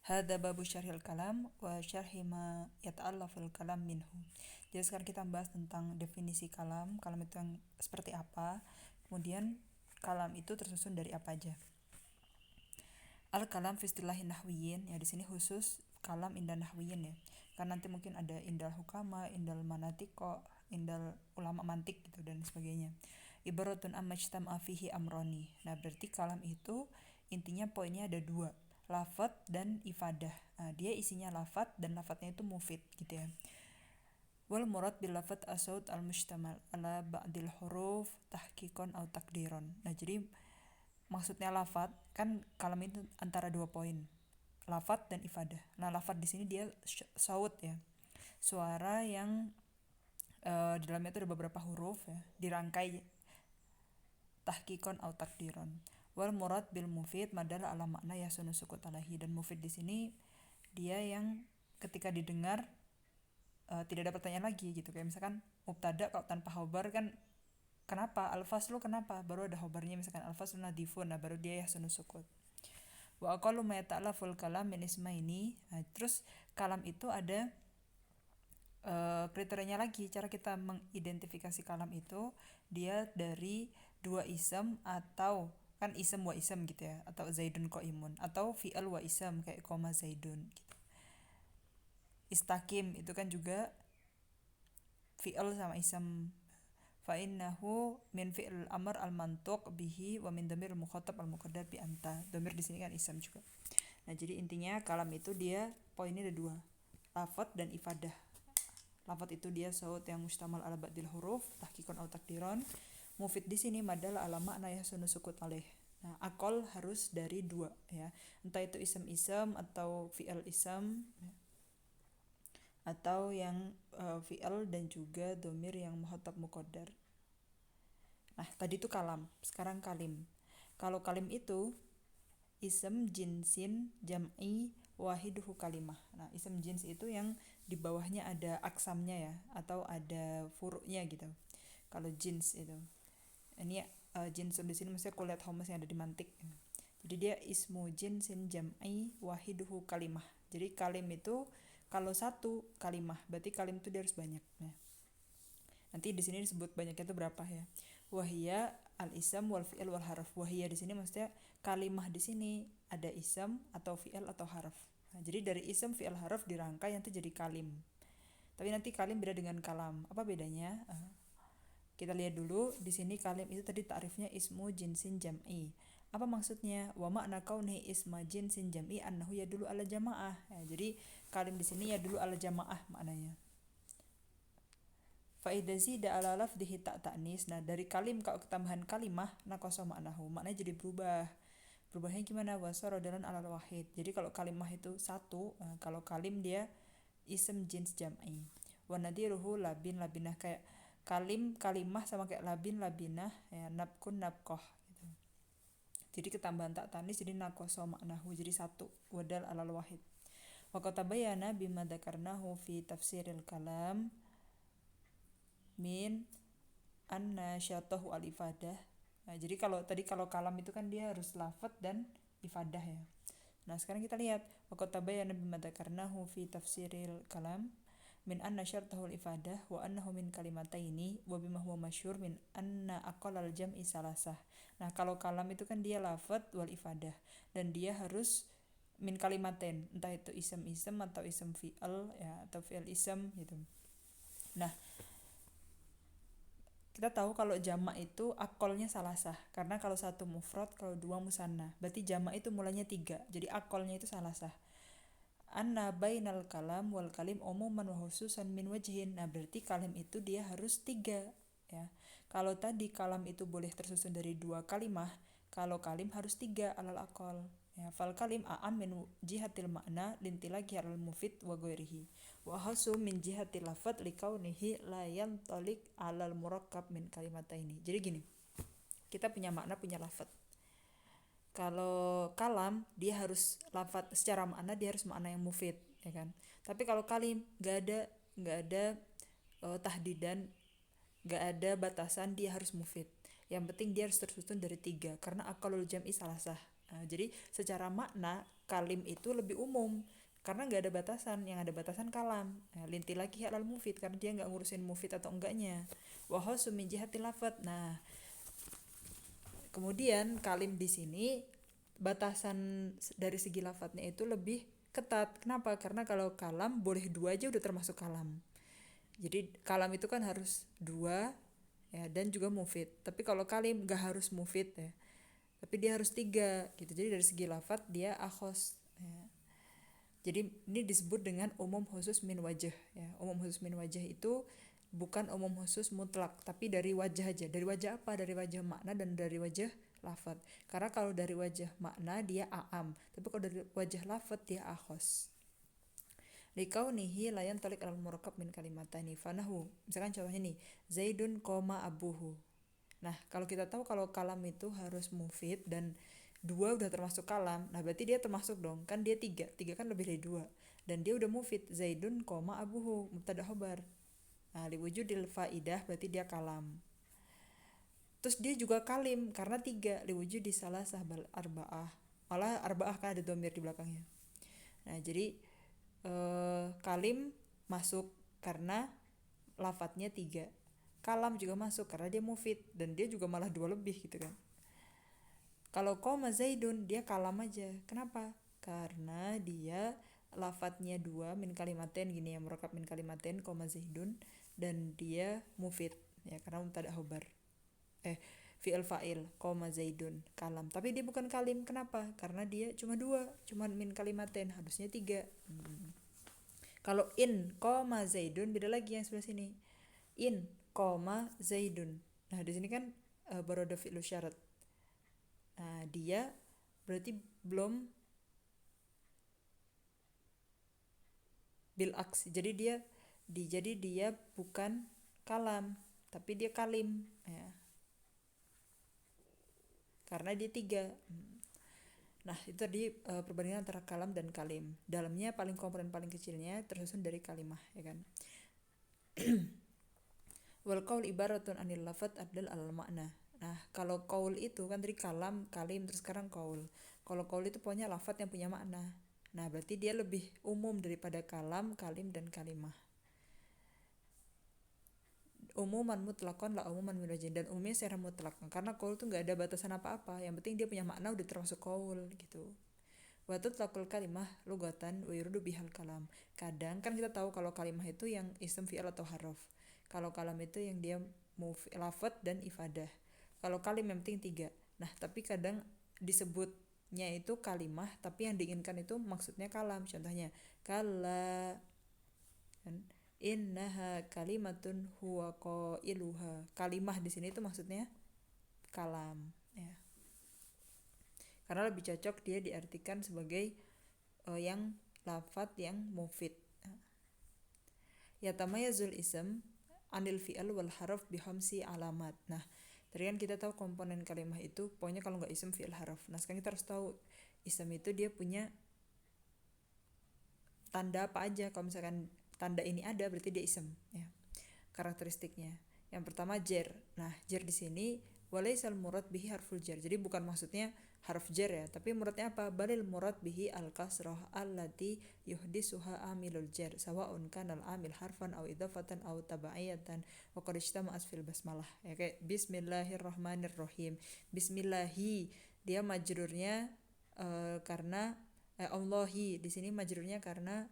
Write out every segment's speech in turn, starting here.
Hadza babu syarhil kalam wa syarhi ma yata'allaful kalam minhu. Jadi sekarang kita bahas tentang definisi kalam. Kalam itu yang seperti apa? Kemudian kalam itu tersusun dari apa aja? Al-kalam fi istilahi nahwiyin, ya di sini khusus kalam indah nahwiyin ya. Karena nanti mungkin ada indal hukama, indal manatiko, indal ulama mantik gitu dan sebagainya. Ibaratun amma ijtama'a fihi amroni. Nah, berarti kalam itu intinya poinnya ada dua, lafadz dan ifadah. Nah, dia isinya lafadz dan lafadznya itu mufid gitu ya. Wal murad bil lafadz as-saut al-mushtamal ala ba'dil huruf tahqiqan atau takdiron. Nah, jadi maksudnya lafadz kan kalam itu antara dua poin, lafadz dan ifadah. Nah, lafadz di sini dia saut ya, suara yang di dalamnya itu ada beberapa huruf ya, dirangkai tahqiqan atau takdiron. Wal murad bil mufid madal ala makna yasunu sukut alaihi, dan mufid di sini dia yang ketika didengar tidak ada pertanyaan lagi gitu. Kayak misalkan mubtada kalau tanpa khobar kan, kenapa al-faslu, kenapa baru ada khobarnya, misalkan al-faslu nadifun, nah baru dia yasunu sukut. Wa aqallu ma yata'allaful kalam min ismaini. Nah, terus kalam itu ada kriterianya lagi. Cara kita mengidentifikasi kalam itu dia dari dua isem, atau kan isem wa isem gitu ya, atau zaidun qaimun, atau fi'al wa isem kayak koma zaidun gitu. Istaqim itu kan juga fi'al sama isem. Fa innahu min fi'il amr al mantuq bihi wa min dhamir al mukhatab al muqaddar bi anta. Dhamir di sini kan isem juga. Nah, jadi intinya kalam itu dia poinnya ada dua, lafadz dan ifadah. Lafadz itu dia saut yang mustamal ala ba'dil huruf tahqiqan atau takdiron. Mufid di sini madal ala makna yahsunu sukut alaih. Nah, akol harus dari dua ya, entah itu isem-isem atau fi'al isem ya, atau yang fi'al dan juga domir yang muhatab muqaddar. Nah, tadi itu kalam, sekarang kalim. Kalau kalim itu isem jinsin jam'i wahiduhu kalimah. Nah, isem jins itu yang di bawahnya ada aksamnya ya, atau ada furuknya gitu. Kalau jins itu, ini jinsun di sini maksudnya kulihat homus yang ada di mantik. Jadi dia ismu jinsin jam'i wahiduhu kalimah. Jadi kalim itu kalau satu kalimah, berarti kalim itu dia harus banyak. Nah, nanti di sini disebut banyaknya itu berapa ya. Wahia al-isam wal fi'il wal harf. Wahia di sini maksudnya kalimah di sini ada isam atau fi'il atau harf. Nah, jadi dari isam fi'il harf dirangkai nanti jadi kalim. Tapi nanti kalim beda dengan kalam. Apa bedanya? Kita lihat dulu di sini kalim itu tadi takrifnya ismu jinsin jam'i. Apa maksudnya? Wa makna kauni isma jinsin jam'i annahu yadulu ala jamaah. Ya, jadi kalim di sini yadulu ala jamaah maknanya. Fa idza zida ala lafdhihi ta'nis. Nah, dari kalim kalau ketambahan kalimah naqasa maknahu. Maknanya jadi berubah. Berubahnya gimana? Wasara dalan ala wahid. Jadi kalau kalimah itu satu, kalau kalim dia ism jins jam'i. Wa nadiruhu labin labinah, kayak kalim kalimah sama kayak labin labinah ya, nabkun nabkoh gitu. Jadi ketambahan tak tanis jadi naqasa maknahu, jadi satu, wadal alal wahid. Wa qatabayana bima dzakarnahu fi tafsiril kalam min anna syatahu al ifadah. Nah, jadi kalau tadi kalau kalam itu kan dia harus lafadz dan ifadah ya. Nah, sekarang kita lihat wa qatabayana bima dzakarnahu fi tafsiril kalam min anna syartahul ifadah wa annahu min kalimataini wa bima huwa masyhur min anna aqallal jam'i salasah. Nah, kalau kalam itu kan dia lafadz wal ifadah dan dia harus min kalimatain, entah itu isem-isem atau isem fi'al ya, atau fi'al isem gitu. Nah, kita tahu kalau jamak itu akolnya salasah, karena kalau satu mufrad, kalau dua musanna, berarti jamak itu mulanya tiga, jadi akolnya itu salasah. Anna bainal kalam wal kalim umuman wa khususan min wajhin. Nah, berarti kalim itu dia harus tiga ya. Kalau tadi kalam itu boleh tersusun dari dua kalimah, kalau kalim harus tiga alal akol ya. Fal kalim a'am min jihatil makna lintilagi alal mufid wa ghairihi wa hasu min jihatil lafadz likaunihi la yantalik alal murakkab min kalimataini. Jadi gini, kita punya makna, punya lafadz. Kalau kalam dia harus lafadz secara makna, dia harus makna yang mufid ya kan. Tapi kalau kalim nggak ada tahdidan, nggak ada batasan, dia harus mufid. Yang penting dia harus tersusun dari tiga karena akalul jam'i salasah. Nah, jadi secara makna kalim itu lebih umum karena nggak ada batasan, yang ada batasan kalam. Nah, linti lagi halal mufid karena dia nggak ngurusin mufid atau enggaknya. Wahosu min jihati lafat. Nah, kemudian kalim di sini batasan dari segi lafadznya itu lebih ketat. Kenapa? Karena kalau kalam boleh dua aja udah termasuk kalam. Jadi kalam itu kan harus dua ya, dan juga mufid. Tapi kalau kalim gak harus mufid ya, tapi dia harus tiga gitu. Jadi dari segi lafadz dia akhos ya. Jadi ini disebut dengan umum khusus min wajah ya. Umum khusus min wajah itu bukan umum khusus mutlak, tapi dari wajah aja. Dari wajah apa? Dari wajah makna dan dari wajah lafadz. Karena kalau dari wajah makna dia a'am, tapi kalau dari wajah lafadz dia akhos. Likaunihi layan talik al murakkab min kalimatani fanahu. Misalkan contohnya nih, Zaidun koma abuhu. Nah, kalau kita tahu kalau kalam itu harus mufid dan dua udah termasuk kalam, nah berarti dia termasuk dong, kan dia tiga, tiga kan lebih dari dua, dan dia udah mufid. Zaidun koma abuhu mubtada khobar. Nah, liwujudil faidah berarti dia kalam. Terus dia juga kalim karena tiga, liwujudi salah sahbal arba'ah. Malah arba'ah kan ada domir di belakangnya. Nah, jadi kalim masuk karena lafadznya tiga. Kalam juga masuk karena dia mufid dan dia juga malah dua lebih gitu kan. Kalau koma Zaidun dia kalam aja. Kenapa? Karena dia lafadznya dua min kalimaten gini ya, murakkab min kalimaten koma Zaidun, dan dia mufid ya karena mubtada khobar. Fi'il fa'il koma Zaidun kalam. Tapi dia bukan kalim. Kenapa? Karena dia cuma dua, cuma min kalimaten, harusnya tiga. Kalau in koma Zaidun beda lagi yang sebelah sini. In koma Zaidun. Nah, di sini kan baru ada fi'il syarat. Nah, dia berarti belum bil aksi. Jadi dia bukan kalam, tapi dia kalim ya. Karena dia tiga. Nah, itu tadi perbandingan antara kalam dan kalim. Dalamnya komponen paling kecilnya tersusun dari kalimah ya kan. Wal qaul ibaratun anil lafadz abdal al makna. Nah, kalau qaul itu kan dari kalam, kalim, terus sekarang qaul. Kalau qaul itu punya lafadz yang punya makna. Nah, berarti dia lebih umum daripada kalam, kalim, dan kalimah. Umuman mutlakon la umuman minwajin, dan umumnya secara mutlak karena qaul tuh nggak ada batasan apa-apa, yang penting dia punya makna udah termasuk qaul gitu. Wa tutlaqul kalimah lugatan wa yuradu bihal kalam. Kadang kan kita tahu kalau kalimah itu yang ism fi'il atau harf. Kalau kalam itu yang dia lafadz dan ifadah. Kalau kalim yang penting tiga. Nah, tapi kadang disebutnya itu kalimah tapi yang diinginkan itu maksudnya kalam. Contohnya kala kan, innaha kalimatun huwa qailuha. Kalimah di sini itu maksudnya kalam ya. Karena lebih cocok dia diartikan sebagai yang lafadz yang mufid. Ya tamayazul ism anil fi'al wal harf bihamsi alamat. Nah, tadi kan kita tahu komponen kalimah itu pokoknya kalau nggak ism fi'al harf. Nah, sekarang kita harus tahu ism itu dia punya tanda apa aja. Kalau misalkan tanda ini ada berarti dia ism ya. Karakteristiknya. Yang pertama jar. Nah, jar di sini walaisal murad bihi harful jar. Jadi bukan maksudnya harf jar ya, tapi muradnya apa? Balil murad bihi al kasrah allati yuhdisuha amilul jar sawaun kana al amil harfan aw idafatan aw tabaiyatan wa qad ijtama'at fil basmalah. Ya kayak bismillahirrahmanirrahim. Bismillahi dia majrurnya karena Allahi di sini majrurnya karena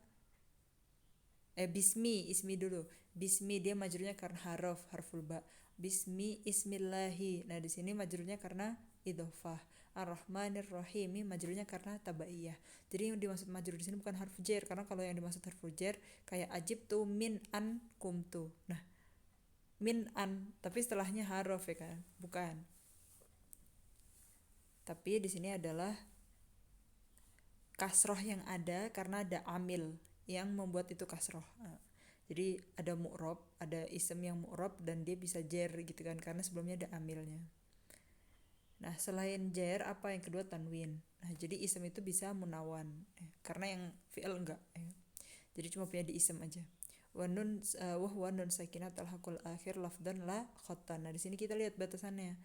ismi dulu. Bismi dia majrurnya karena harful ba. Ismillahi. Nah, di sini majrurnya karena idhofah. Ar-Rahmanir Rahim majrurnya karena tabaiyah. Jadi yang dimaksud majrur di sini bukan harf jar, karena kalau yang dimaksud harf jar kayak ajibtu min an kumtu. Nah, min an tapi setelahnya harf ya kan? Bukan. Tapi di sini adalah kasroh yang ada karena ada amil yang membuat itu kasroh. Nah, jadi ada mu'rob, ada ism yang mu'rob dan dia bisa jar gitu kan karena sebelumnya ada amilnya. Nah, selain jar apa yang kedua tanwin. Nah, jadi ism itu bisa munawan karena yang fi'il enggak jadi cuma punya di ism aja. Wa nun sakinat al-haqul akhir lafdan la khattan. Nah, di sini kita lihat batasannya.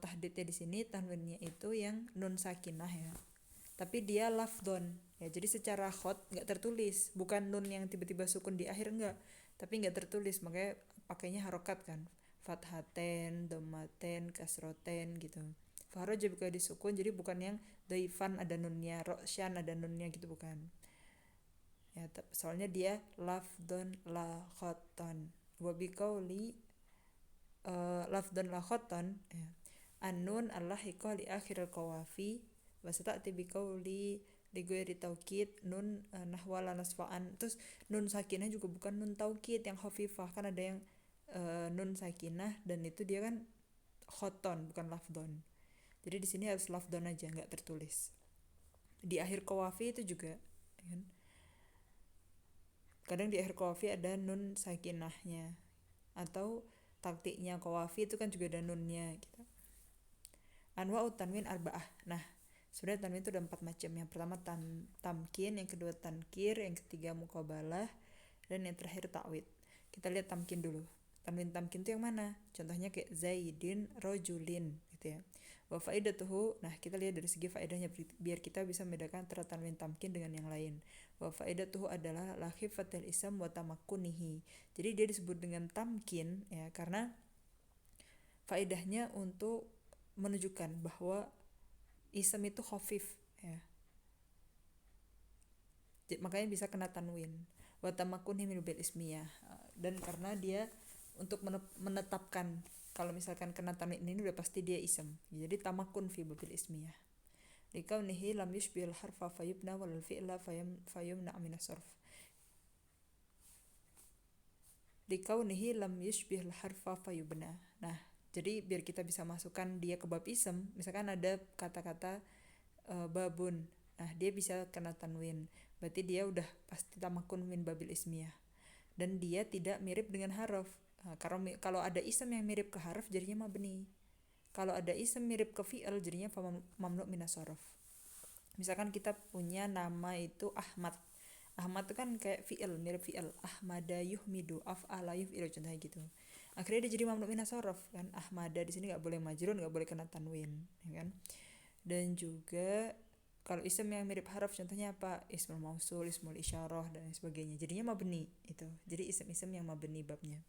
Tahdidnya di sini tanwinnya itu yang nun sakinah ya. tapi dia lafdon ya, jadi secara khot nggak tertulis, bukan nun yang tiba-tiba sukun di akhir, enggak, tapi nggak tertulis, makanya pakainya harokat kan, fathaten, domaten, kasroten gitu. Fahroja juga disukun, jadi bukan yang daifan ada nunnya, roksyan ada nunnya gitu, bukan ya, soalnya dia lafdon la khoton wabikauli lafdon la khoton ya. An-nun allahiqah li akhiril qawafi wasata'ti biqauli li ghairi taukid nun nahwala nasfa'an. Terus nun sakinah juga bukan nun taukid yang khafifah, kan ada yang nun sakinah dan itu dia kan khoton bukan lafdon. Jadi di sini harus lafdon aja, nggak tertulis. Di akhir qawafi itu juga kan, kadang di akhir qawafi ada nun sakinahnya, atau taktiknya qawafi itu kan juga ada nunnya gitu. Anwa'ut tanwin arba'ah. Nah, sebenarnya tanwin itu ada 4 macam. Yang pertama tamkin, yang kedua tankir, yang ketiga muqabalah, dan yang terakhir ta'wid. Kita lihat tamkin dulu. Tanwin tamkin itu yang mana? Contohnya kayak zaidin, rojulin gitu ya. Wa faidatuhu, nah kita lihat dari segi faedahnya biar kita bisa membedakan antara tanwin tamkin dengan yang lain. Wa faidatuhu adalah la khifatil ism wa tamakkunihi. Jadi dia disebut dengan tamkin ya karena faedahnya untuk menunjukkan bahwa ism itu khafif ya. Makanya bisa kena tanwin. Wa tamakkunihi min bil ismiyah, dan karena dia untuk menetapkan kalau misalkan kena tanwin ini udah pasti dia ism. Jadi tamakkun fi bil ismiyah. Likaunihi lam yushbihil harfa fayubna wal fi'la fayumna min as-sarf. Likaunihi lam yushbihil harfa fayubna. Nah, jadi biar kita bisa masukkan dia ke bab ism, misalkan ada kata-kata babun, nah dia bisa kena tanwin, berarti dia udah pasti tamakkun min babil ismiyah, dan dia tidak mirip dengan harf. Nah, kalau ada ism yang mirip ke harf jadinya mabni, kalau ada ism mirip ke fi'il jadinya mamnu minas sharaf. Misalkan kita punya nama itu Ahmad. Ahmad itu kan kayak fi'il, mirip fi'il. Ahmada yuhmidu, af'ala yuf'ilu, contohnya gitu. Akhirnya dia jadi mamnu minas sharaf kan. Ahmada di sini enggak boleh majrun, enggak boleh kena tanwin, ya kan? Dan juga kalau ism yang mirip harf contohnya apa? Ismul mausul, ismul isyarah dan sebagainya. Jadinya mabni itu. Jadi ism-ism yang mabni babnya.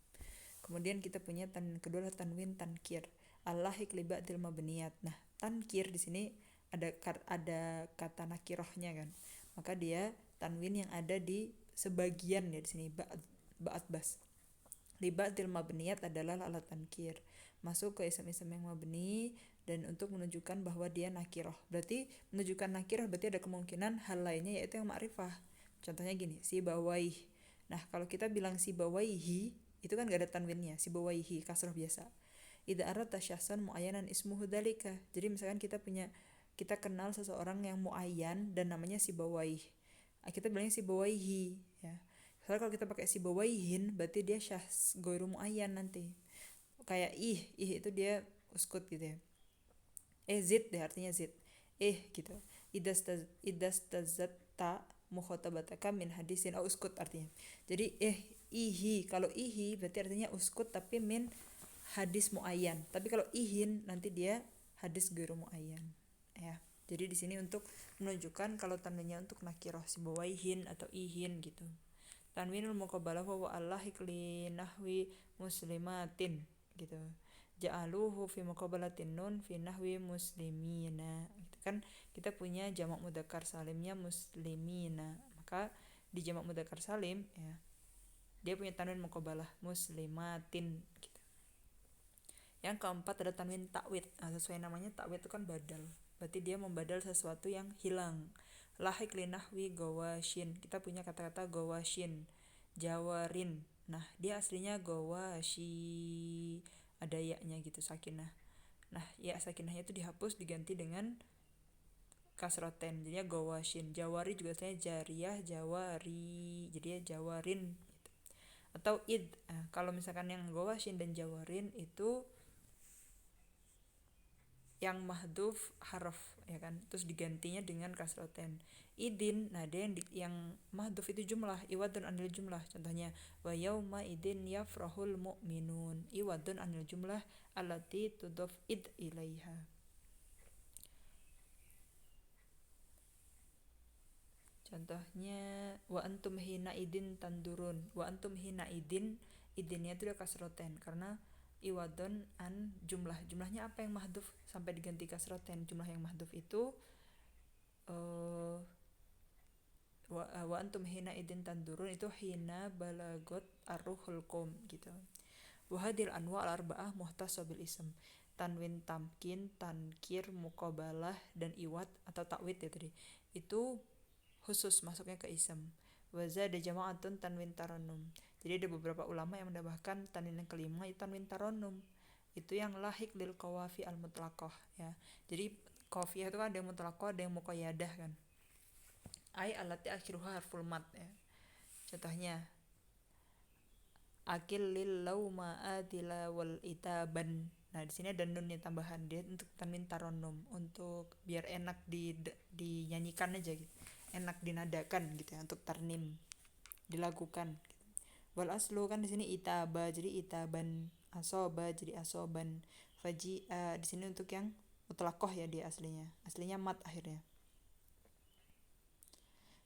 Kemudian kita punya kedua tanwin tankir. Allahiq li ba'dil mabniyat. Nah, tankir di sini ada kata nakirohnya kan. Maka dia tanwin yang ada di sebagian ya di sini ba'd bas. Li ba'dil mabniyat adalah alat tankir. Masuk ke ism-ism yang mabni dan untuk menunjukkan bahwa dia nakiroh. Berarti menunjukkan nakiroh berarti ada kemungkinan hal lainnya yaitu yang ma'rifah. Contohnya gini, si bawaih. Nah, kalau kita bilang si bawaihi itu kan gak ada tanwinnya, si bawaihi kasroh biasa. Idza aradta syahsan muayyanan ismuhu dzalika. Jadi misalkan kita kenal seseorang yang muayyan dan namanya si bawaih. Kita bilangnya si bawaihi ya. Soalnya kalau kita pakai si bawaihin berarti dia syahs ghairu muayyan nanti. Kayak ih itu dia uskut gitu ya. Zid deh artinya zid. Gitu. Idastazatta mukhotabataka min hadisin uskut artinya. Jadi ihi, kalau ihi berarti artinya uskut tapi min hadis muayyan. Tapi kalau ihin nanti dia hadis ghairu muayyan ya. Jadi di sini untuk menunjukkan kalau tandanya untuk nakiroh si bawaihin atau ihin gitu. Tanwinul muqabalah wa allahiq li nahwi muslimatin gitu. Ja'aluhu fi muqabalatin nun fi nahwi muslimina. Gitu kan kita punya jamak mudzakkar salimnya muslimina. Maka di jamak mudzakkar salim ya dia punya tanwin muqabalah muslimatin gitu. Yang keempat ada tanwin ta'wid. Nah, sesuai namanya ta'wid itu kan badal. Berarti dia membadal sesuatu yang hilang. Lahiq li nahwi gawashin. Kita punya kata-kata gawashin, jawarin. Nah, dia aslinya gawashi. Ada ya-nya gitu sakinah. Nah, ya sakinahnya itu dihapus diganti dengan kasroten. Jadinya gawashin. Jawari juga aslinya jariyah, jawari. Jadinya jawarin gitu. Atau id. Nah, kalau misalkan yang gawashin dan jawarin itu yang mahdhuf harf ya kan, terus digantinya dengan kasroten. Idin, nah dia yang mahdhuf itu jumlah, iwadun anil jumlah. Contohnya wa yauma idin yafrahul mu'minun, iwadun anil jumlah allati tudhaf id ilaiha. Contohnya wa antum hina idin tandurun. Wa antum hina idin, idinnya itu udah kasroten karena iwadon an jumlahnya apa yang mahdhuf sampai diganti kasroten. Jumlah yang mahdhuf itu wa antum hina idin tandurun itu hina balagot arruhul qom gitu. Wa hadil anwa al arba'ah muhtasab bil ism. Tanwin tamkin, tankir, muqabalah dan iwad atau takwid ya tadi. Itu khusus masuknya ke ism. Wa zada jama'atun tanwin tarannum. Jadi ada beberapa ulama yang menambahkan tanwin yang kelima itu tanwin tarannum. Itu yang lahik lil qawafi al mutlaqah ya. Jadi qafiyah itu kan ada yang mutlaqah, ada yang muqayyadah kan. Ai allati akhiruha harful mad ya. Contohnya akil lil lauma atila wal itaban. Nah, di sini ada nun yang tambahan dia untuk tanwin tarannum untuk biar enak dinyanyikan aja gitu. Enak dinadakan gitu ya untuk tarnim dilakukan gitu. Wal aslu kan di sini itaba jadi itaban, asoba jadi asoban. Faji di sini untuk yang mutlaqah ya dia aslinya. Aslinya mat akhirnya.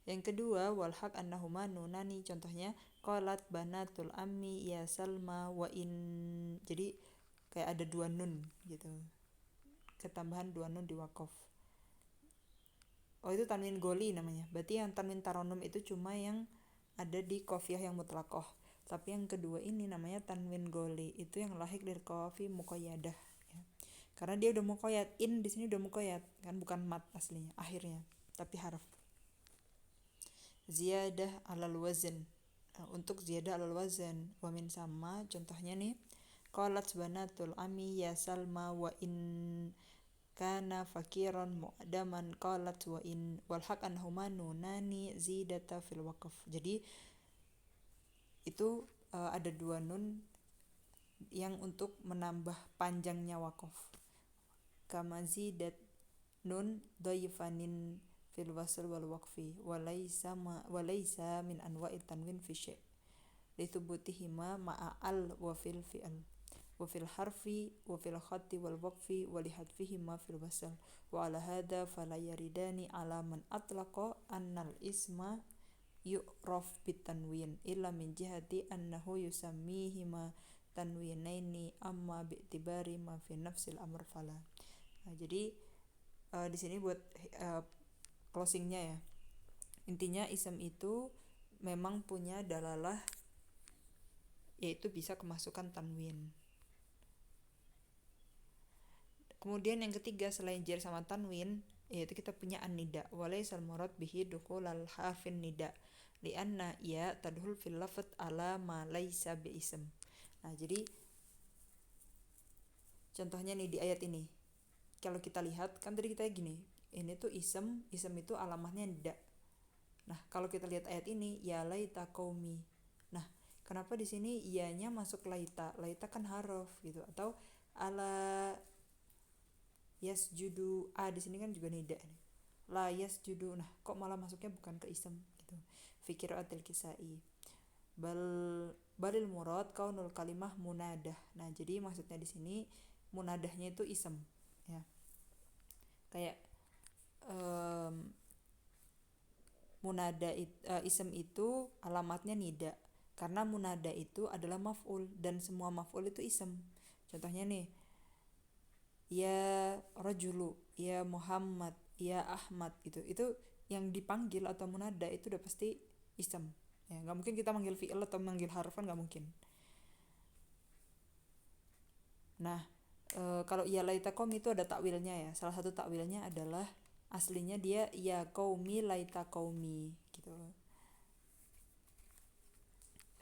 Yang kedua wal haq annahuma nunani, contohnya qalat banatul ammi ya Salma wa in, jadi kayak ada dua nun gitu, ketambahan dua nun di waqaf. Oh itu tanwin goli namanya. Berarti yang tanwin tarannum itu cuma yang ada di qafiyah yang mutlaqah. Tapi yang kedua ini namanya tanwin goli, itu yang lahik dari qawafi muqayyadah ya. Karena dia udah muqayyad, in di sini udah muqayyad kan, bukan mat aslinya akhirnya, tapi harf. Ziyadah alal wazn, untuk ziyadah alal wazn wa min sama, contohnya nih qalat banatul ami ya Salma wa in kana fakiran mu'daman qalat wa in wal haq anhuma nunani zidata fil waqf. Jadi itu ada dua nun yang untuk menambah panjangnya waqaf. Kama zidat nun dhaifanin fil wasl wal waqfi walaysa min anwa'it tanwin fi syai' litubutihima ma'a al wa fil fi'al wa fil harfi wa fil khatti wal waqfi wa lihadfihima fil wasl wa ala hadha fala yaridani ala man atlaqa annal isma yu'raf bitanwin illa min jihati annahu yusammihima tanwinaini amma bi'tibari ma fi nafsil amr fala. Nah, jadi di sini buat closingnya ya, intinya ism itu memang punya dalalah yaitu bisa kemasukan tanwin. Kemudian yang ketiga selain jar sama tanwin yaitu kita punya an-nida walaysal murad bihi dukhulal harfin nida lianna ya tadkhul fil lafz ala ma laysa bi ism. Nah jadi contohnya nih di ayat ini kalau kita lihat kan tadi kita gini, ini tuh ism itu alamatnya nida. Nah, kalau kita lihat ayat ini ya laita qaumi. Nah, kenapa di sini ianya masuk laita? Laita kan harf gitu, atau ala yasjudu. Di sini kan juga nida nih. La yasjudu. Nah, kok malah masuknya bukan ke ism gitu. Fikir atil kisai. Balil murad kaunul kalimah munadah. Nah, jadi maksudnya di sini munadahnya itu ism ya. Kayak munada ism itu alamatnya nida karena munada itu adalah maf'ul dan semua maf'ul itu ism. Contohnya nih ya rajulu, ya Muhammad, ya Ahmad gitu. Itu yang dipanggil atau munada itu udah pasti ism. Ya, enggak mungkin kita manggil fi'il atau manggil harf kan enggak mungkin. Nah, kalau ya laita qaum itu ada takwilnya ya. Salah satu takwilnya adalah aslinya dia ya qaumi laita qaumi gitu.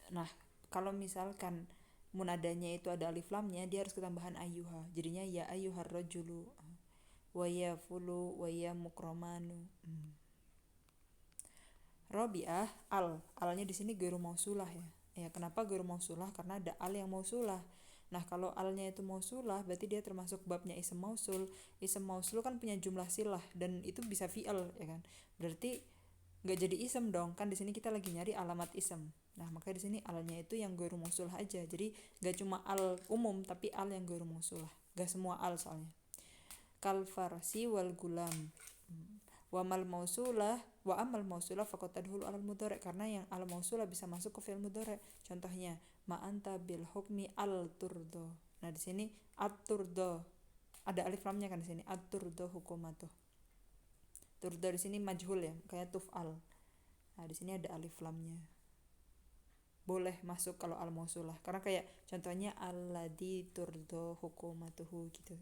Nah, kalau misalkan munadanya itu ada alif lamnya, dia harus ketambahan ayyuha. Jadinya ya ayyuhar rajulu wa ya fulu wa ya mukramanu. Rabi'ah alnya di sini ghairu mausulah ya. Ya, kenapa ghairu mausulah? Karena ada al yang mausulah. Nah, kalau alnya itu mausulah berarti dia termasuk babnya ism mausul. Ism mausul kan punya jumlah silah dan itu bisa fi'il ya kan. Berarti enggak jadi ism dong. Kan di sini kita lagi nyari alamat ism. Nah, maka di sini alnya itu yang ghairu mausulah aja. Jadi enggak cuma al umum tapi al yang ghairu mausulah. Enggak semua al soalnya. Kal farsi wal gulam. Wa amal mausulah faqad tadkhulu alal mudhari, karena yang al mausulah bisa masuk ke fi'il mudhari. Contohnya ma anta bil hukmi al turdo. Nah di sini at turdo ada alif lamnya kan di sini, at turdo hukumatuh. Turdo di sini majhul ya, kayak tuf'al. Nah di sini ada alif lamnya. Boleh masuk kalau al mausulah, karena kayak contohnya alladzi turdo hukumatuhu gitu.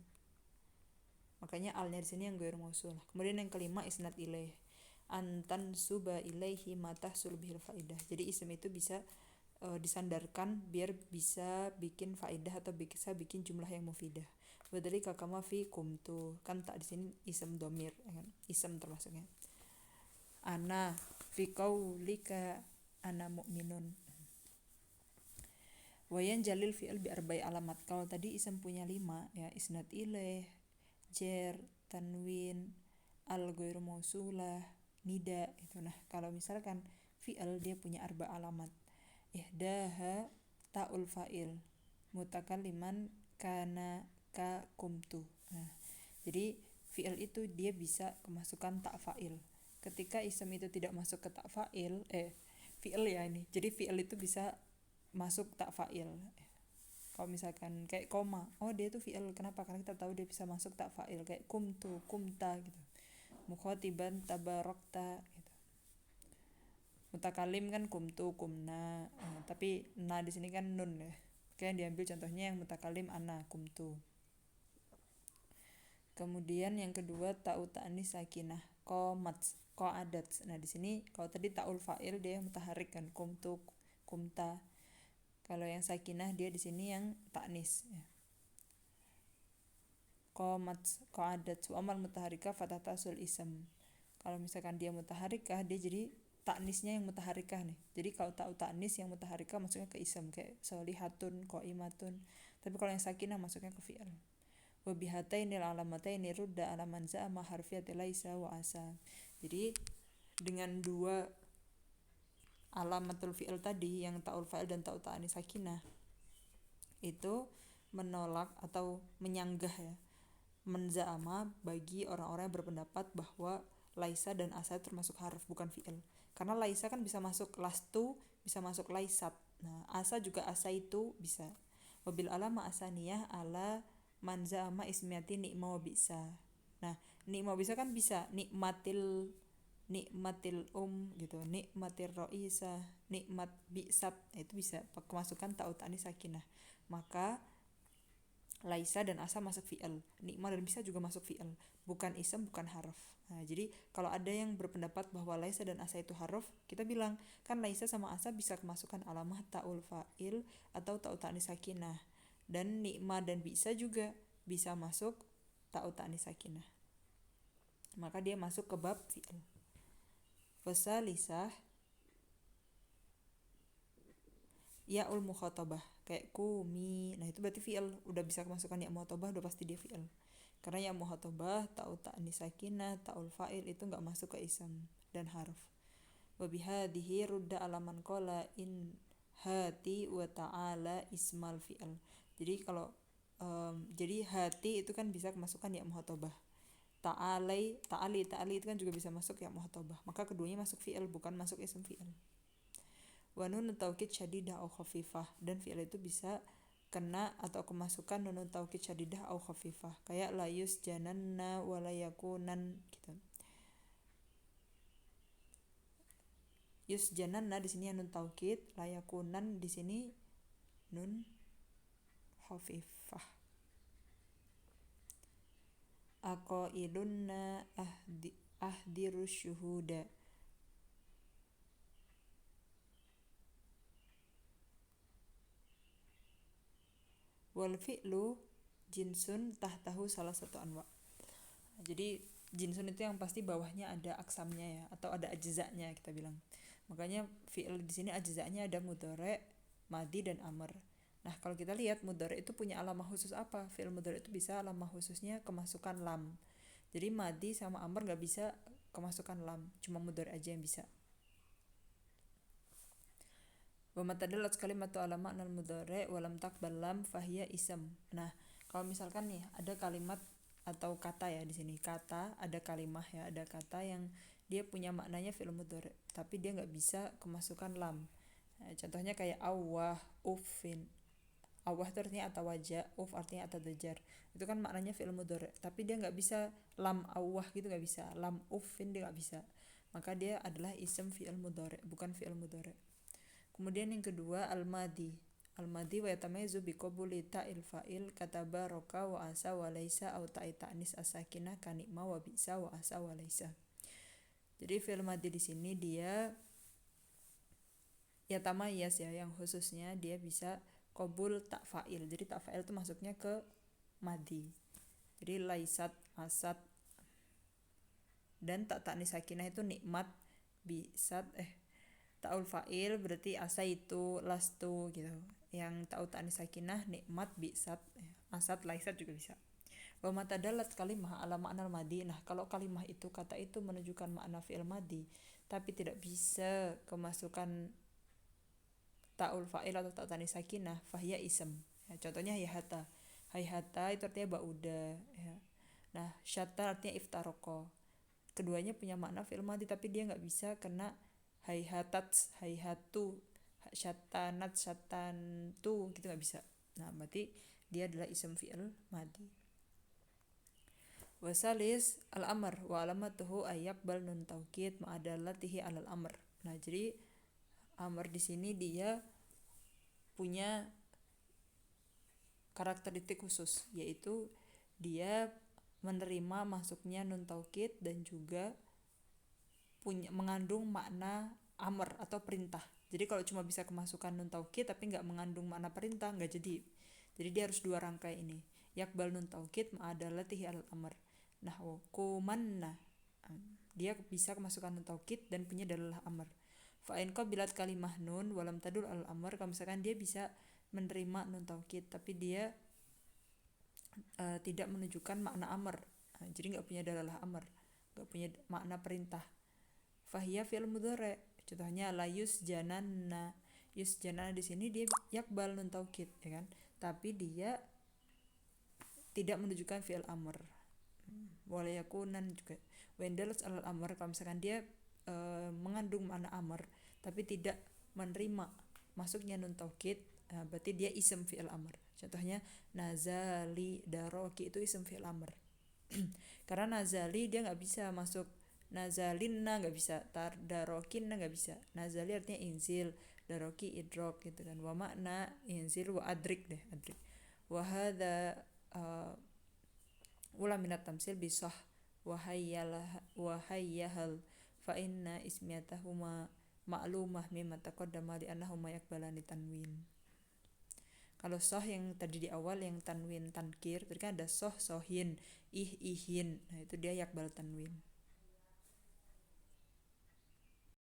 Makanya alnya di sini yang ghairu mausulah. Kemudian yang kelima isnad ilaih. Antan suba ilaihi matah sulbihil faidah. Jadi isim itu bisa disandarkan biar bisa bikin faidah atau bisa bikin jumlah yang mufidah. Wadhalika kama fi kumtu, kan tak di sini isim domir ya kan? Isim termasuknya. Ana fi qaulika ana mu'minun. Wayan jalil fi'il bi arba'i alamat. Kalau tadi isim punya 5 ya, isnad ilaih, jar, tanwin, al ghairu mausulah, nida itu. Nah, kalau misalkan fi'il dia punya arba alamat. Ihdaha ta'ul fa'il mutakalliman kana ka kumtu. Nah, jadi fi'il itu dia bisa kemasukan tak fa'il. Ketika isim itu tidak masuk ke tak fa'il, fi'il ya ini. Jadi fi'il itu bisa masuk tak fa'il. Kalau misalkan kayak koma, oh dia tuh fi'il, kenapa? Karena kita tahu dia bisa masuk tak fa'il, kayak kumtu, kumta gitu. Mukhatiban tabarakta gitu. Mutakalim kan kumtu, kumna. Tapi na di sini kan nun ya. Oke, diambil contohnya yang mutakalim ana, kumtu. Kemudian yang kedua ta'u ta'nis sakinah, qamats, qa'adats. Nah, di sini kalau tadi ta'ul fa'il dia mutaharik kan, kumtu, kumta. Kalau yang sakinah dia di sini yang ta'nis ya. Qamats, qa'adats, wa amal mutaharika fatatasul ism. Kalau misalkan dia mutaharikah, dia jadi ta'nisnya yang mutaharikah nih. Jadi kalau ta'u ta'nis yang mutaharikah masuknya ke ism, kayak solihatun, qaimatun. Tapi kalau yang sakinah masuknya ke fi'il. Wa bihatainil alamataini rudda ala man za'ama harfiyati laisa wa asa. Jadi dengan dua alamatul fi'il tadi yang ta'ul fa'il dan ta'u ta'nis sakinah itu menolak atau menyanggah ya, menza'ama bagi orang-orang yang berpendapat bahwa laisa dan asa termasuk harf bukan fi'il. Karena laisa kan bisa masuk lastu, bisa masuk laisat. Nah, asa juga asa itu bisa. Wabil alama asaniyah ala man za'ama ismiyati ni'ma wa bisa. Nah, ni'ma bisa kan bisa nikmatil gitu, nikmatir roisa, nikmat bi'sat, itu bisa kemasukan ta'u ta'nis sakinah. Maka laisa dan asa masuk fi'il, nikma dan bisa juga masuk fi'il, bukan ism, bukan harf. Nah, jadi kalau ada yang berpendapat bahwa laisa dan asa itu harf, kita bilang kan laisa sama asa bisa kemasukan alamah ta'ul fa'il atau ta'u ta'nis sakinah, dan nikma dan bisa juga bisa masuk ta'u ta'nis sakinah, maka dia masuk ke bab fi'il. Wasalisah ya'ul mukhatabah, kayak kumi. Nah, itu berarti fi'il, udah bisa kemasukan ya mukhatabah, udah pasti dia fi'il. Karena ya mukhatabah, ta'u ta'nis sakinah, ta'ul fa'il itu enggak masuk ke ism dan harf. Wa bihadhihi rudda alaman qala in hati wa ta'ala ismal fi'il. Jadi kalau jadi hati itu kan bisa kemasukan ya mukhatabah. Ta'ali itu kan juga bisa masuk ya muhatabah. Maka keduanya masuk fi'il, bukan masuk ism fi'il. Wa nun taukid syadidah au khafifah, dan fi'il itu bisa kena atau kemasukan nun taukid syadidah au khafifah, kayak la yusjananna wa la yakunan gitu. Yusjananna di sini nun taukid, la yakunan di sini nun khafifah. Aqailunna ahdiru syuhuda. Wal fi'lu jinsun tahtahu salah satu anwa. Jadi jinsun itu yang pasti bawahnya ada aksamnya ya, atau ada ajzanya kita bilang. Makanya fi'il di sini ajzanya ada mudhari', madhi dan amr. Nah, kalau kita lihat mudhari' itu punya alamah khusus apa? Fi'il mudhari' itu bisa alamah khususnya kemasukan lam. Jadi madhi sama amr enggak bisa kemasukan lam, cuma mudhari' aja yang bisa. Wa matadalat kalimatu ala ma'nal mudhari' wa lam taqbal lam fahiya ism. Nah, kalau misalkan nih ada kalimat atau kata ya, di sini kata ada kalimah ya, ada kata yang dia punya maknanya fi'il mudhari tapi dia nggak bisa kemasukan lam. Nah, contohnya kayak awah, uffin. Awah itu artinya atawaja, uf artinya atadajar. Itu kan maknanya fi'il mudhari tapi dia nggak bisa lam awah gitu, nggak bisa. Lam uffin dia nggak bisa. Maka dia adalah ism fi'il mudhari, bukan fi'il mudhari. Kemudian yang kedua al-madi. Al-madi wa yatamayyazu bi qabuli ta'il fa'il kataba roka wa asa wa laisa au ta'i ta'nis as-sakinah kanikma wa bisa wa asa wa laisa. Jadi fi'il madi di sini dia yatamayyaz ya, yang khususnya dia bisa qabul tak fa'il. Jadi tak fa'il itu masuknya ke madi. Jadi laisat, asat, dan tak ta'nis sakinah itu nikmat, bisat, ta'ul fa'il berarti asa itu, lastu gitu. Yang ta'u ta'nis sakinah nikmat, bisat, asat, laisat juga bisa. Wa matadalat kalimah ala makna madi. Nah, kalau kalimah itu, kata itu menunjukkan makna fi'il madi tapi tidak bisa kemasukan ta'ul fa'il atau ta'u ta'nis sakinah, fahiya ism. Ya, contohnya hayhata. Hayhata itu artinya ba'uda ya. Nah, syatta artinya iftaroko. Keduanya punya makna fi'il madi tapi dia nggak bisa kena hayhatat, hayhatu, syatanat, syatantu gitu nggak bisa. Nah, berarti dia adalah ism fi'il madi. Wasalis al-amr wa alamatuhu ayyaqbal nun taukid ma'adallatihi alal amr. Nah, jadi amr di sini dia punya karakteristik khusus, yaitu dia menerima masuknya nun taukid dan juga mengandung makna amr atau perintah. Jadi kalau cuma bisa kemasukan nun taukid tapi nggak mengandung makna perintah, nggak jadi. Jadi dia harus dua rangkai ini. Yakbal nun taukid ma'adallatihi alal amr. Nah, kumanna dia bisa kemasukan nun taukid dan punya dalalah amr. Fa in qabilat kalimah nun walam tadul al amr, kalau misalkan dia bisa menerima nun taukid tapi dia tidak menunjukkan makna amr. Jadi nggak punya dalalah amr, nggak punya makna perintah. Fahiya fi'il mudhari. Contohnya la yusjananna. Yusjananna di sini dia yakbal nun taukid ya kan, tapi dia tidak menunjukkan fi'il amr. Walayakunan juga wendalas alal amr, kalau misalkan dia mengandung makna amr tapi tidak menerima masuknya nun taukid, berarti dia ism fi'il amr. Contohnya nazali daroki itu ism fi'il amr. Karena nazali dia nggak bisa masuk nazalinna, nggak bisa, darokinna nggak bisa. Nazali artinya inzil, daroki idrok gitu kan. Wa makna inzil wa adrik deh, adrik. Wa hadza ula minat tamsil bisah wahayyahal fa inna ismiyatahuma ma'lumah mimma taqaddama li annahuma yakbalani tanwin. Kalau soh yang tadi di awal yang tanwin tankir, tadi kan ada soh sohin, ihin. Nah, itu dia yakbal tanwin.